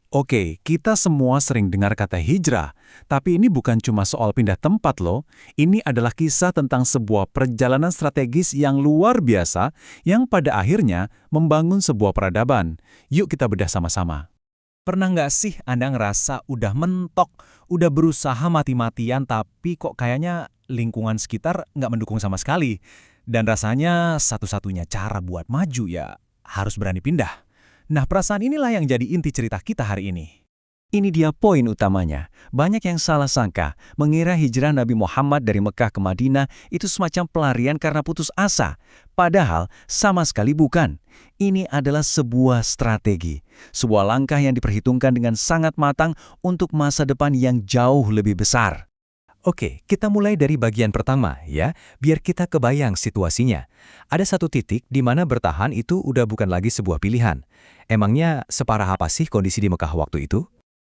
Oke, kita semua sering dengar kata hijrah, tapi ini bukan cuma soal pindah tempat loh. Ini adalah kisah tentang sebuah perjalanan strategis yang luar biasa yang pada akhirnya membangun sebuah peradaban. Yuk kita bedah sama-sama. Pernah nggak sih Anda ngerasa udah mentok, udah berusaha mati-matian tapi kok kayaknya lingkungan sekitar nggak mendukung sama sekali? Dan rasanya satu-satunya cara buat maju ya harus berani pindah. Nah, perasaan inilah yang jadi inti cerita kita hari ini. Ini dia poin utamanya. Banyak yang salah sangka, mengira hijrah Nabi Muhammad dari Mekah ke Madinah itu semacam pelarian karena putus asa. Padahal sama sekali bukan. Ini adalah sebuah strategi. Sebuah langkah yang diperhitungkan dengan sangat matang untuk masa depan yang jauh lebih besar. Oke, kita mulai dari bagian pertama ya, biar kita kebayang situasinya. Ada satu titik di mana bertahan itu udah bukan lagi sebuah pilihan. Emangnya separah apa sih kondisi di Mekah waktu itu?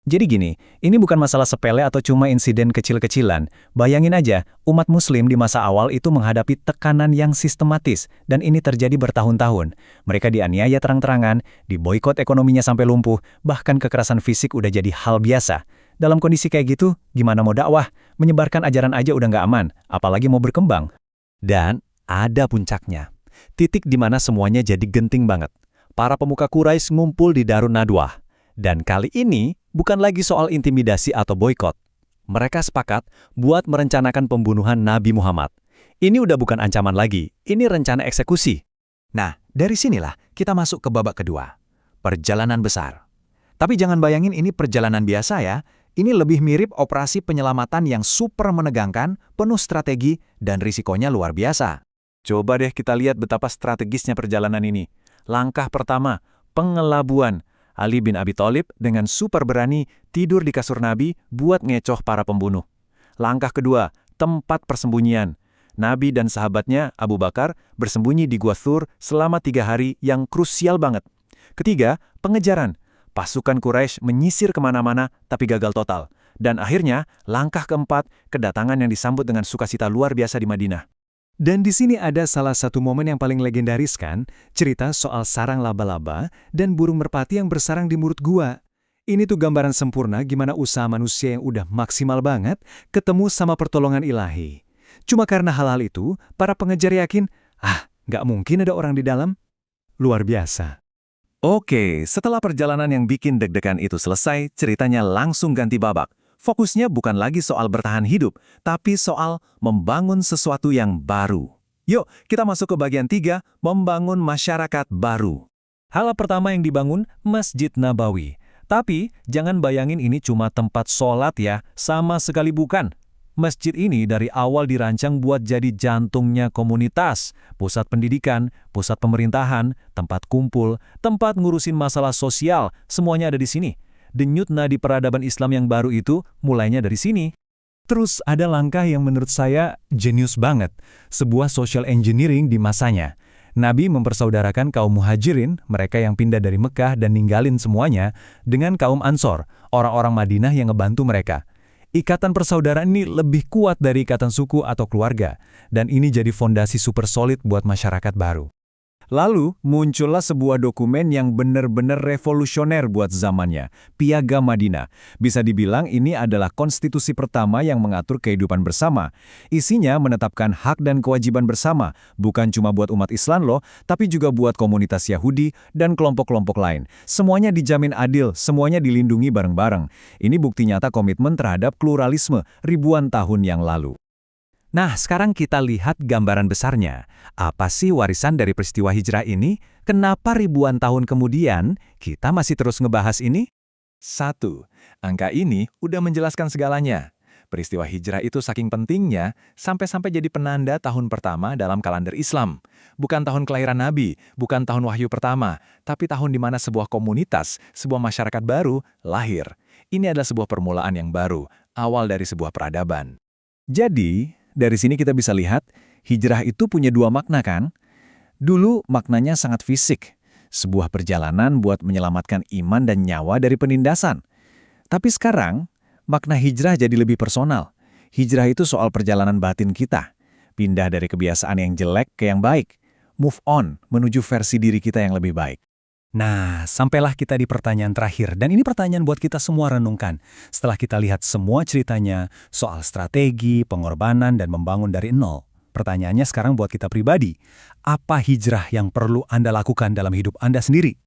Jadi gini, ini bukan masalah sepele atau cuma insiden kecil-kecilan. Bayangin aja, umat muslim di masa awal itu menghadapi tekanan yang sistematis, dan ini terjadi bertahun-tahun. Mereka dianiaya terang-terangan, diboikot ekonominya sampai lumpuh, bahkan kekerasan fisik udah jadi hal biasa. Dalam kondisi kayak gitu, gimana mau dakwah? Menyebarkan ajaran aja udah nggak aman, apalagi mau berkembang. Dan ada puncaknya. Titik di mana semuanya jadi genting banget. Para pemuka Quraisy ngumpul di Darun Nadwah. Dan kali ini bukan lagi soal intimidasi atau boikot. Mereka sepakat buat merencanakan pembunuhan Nabi Muhammad. Ini udah bukan ancaman lagi, ini rencana eksekusi. Nah, dari sinilah kita masuk ke babak kedua. Perjalanan besar. Tapi jangan bayangin ini perjalanan biasa ya. Ini lebih mirip operasi penyelamatan yang super menegangkan, penuh strategi, dan risikonya luar biasa. Coba deh kita lihat betapa strategisnya perjalanan ini. Langkah pertama, pengelabuan. Ali bin Abi Thalib dengan super berani tidur di kasur Nabi buat ngecoh para pembunuh. Langkah kedua, tempat persembunyian. Nabi dan sahabatnya Abu Bakar bersembunyi di Gua Thur selama 3 hari yang krusial banget. Ketiga, pengejaran. Pasukan Quraisy menyisir kemana-mana tapi gagal total. Dan akhirnya, langkah keempat, kedatangan yang disambut dengan sukacita luar biasa di Madinah. Dan di sini ada salah satu momen yang paling legendaris kan, cerita soal sarang laba-laba dan burung merpati yang bersarang di mulut gua. Ini tuh gambaran sempurna gimana usaha manusia yang udah maksimal banget ketemu sama pertolongan ilahi. Cuma karena hal-hal itu, para pengejar yakin, nggak mungkin ada orang di dalam. Luar biasa. Oke, setelah perjalanan yang bikin deg-degan itu selesai, ceritanya langsung ganti babak. Fokusnya bukan lagi soal bertahan hidup, tapi soal membangun sesuatu yang baru. Yuk, kita masuk ke bagian 3, membangun masyarakat baru. Hal pertama yang dibangun, Masjid Nabawi. Tapi, jangan bayangin ini cuma tempat sholat ya, sama sekali bukan. Masjid ini dari awal dirancang buat jadi jantungnya komunitas, pusat pendidikan, pusat pemerintahan, tempat kumpul, tempat ngurusin masalah sosial, semuanya ada di sini. Denyut nadi peradaban Islam yang baru itu mulainya dari sini. Terus ada langkah yang menurut saya jenius banget, sebuah social engineering di masanya. Nabi mempersaudarakan kaum muhajirin, mereka yang pindah dari Mekah dan ninggalin semuanya, dengan kaum Ansor, orang-orang Madinah yang ngebantu mereka. Ikatan persaudaraan ini lebih kuat dari ikatan suku atau keluarga, dan ini jadi fondasi super solid buat masyarakat baru. Lalu, muncullah sebuah dokumen yang benar-benar revolusioner buat zamannya, Piagam Madinah. Bisa dibilang ini adalah konstitusi pertama yang mengatur kehidupan bersama. Isinya menetapkan hak dan kewajiban bersama, bukan cuma buat umat Islam loh, tapi juga buat komunitas Yahudi dan kelompok-kelompok lain. Semuanya dijamin adil, semuanya dilindungi bareng-bareng. Ini bukti nyata komitmen terhadap pluralisme ribuan tahun yang lalu. Nah, sekarang kita lihat gambaran besarnya. Apa sih warisan dari peristiwa hijrah ini? Kenapa ribuan tahun kemudian kita masih terus ngebahas ini? 1. Angka ini udah menjelaskan segalanya. Peristiwa hijrah itu saking pentingnya, sampai-sampai jadi penanda tahun pertama dalam kalender Islam. Bukan tahun kelahiran Nabi, bukan tahun wahyu pertama, tapi tahun di mana sebuah komunitas, sebuah masyarakat baru lahir. Ini adalah sebuah permulaan yang baru, awal dari sebuah peradaban. Jadi, dari sini kita bisa lihat, hijrah itu punya 2 makna kan? Dulu maknanya sangat fisik, sebuah perjalanan buat menyelamatkan iman dan nyawa dari penindasan. Tapi sekarang, makna hijrah jadi lebih personal. Hijrah itu soal perjalanan batin kita, pindah dari kebiasaan yang jelek ke yang baik, move on menuju versi diri kita yang lebih baik. Nah, sampailah kita di pertanyaan terakhir, dan ini pertanyaan buat kita semua renungkan. Setelah kita lihat semua ceritanya, soal strategi, pengorbanan, dan membangun dari nol. Pertanyaannya sekarang buat kita pribadi, apa hijrah yang perlu Anda lakukan dalam hidup Anda sendiri?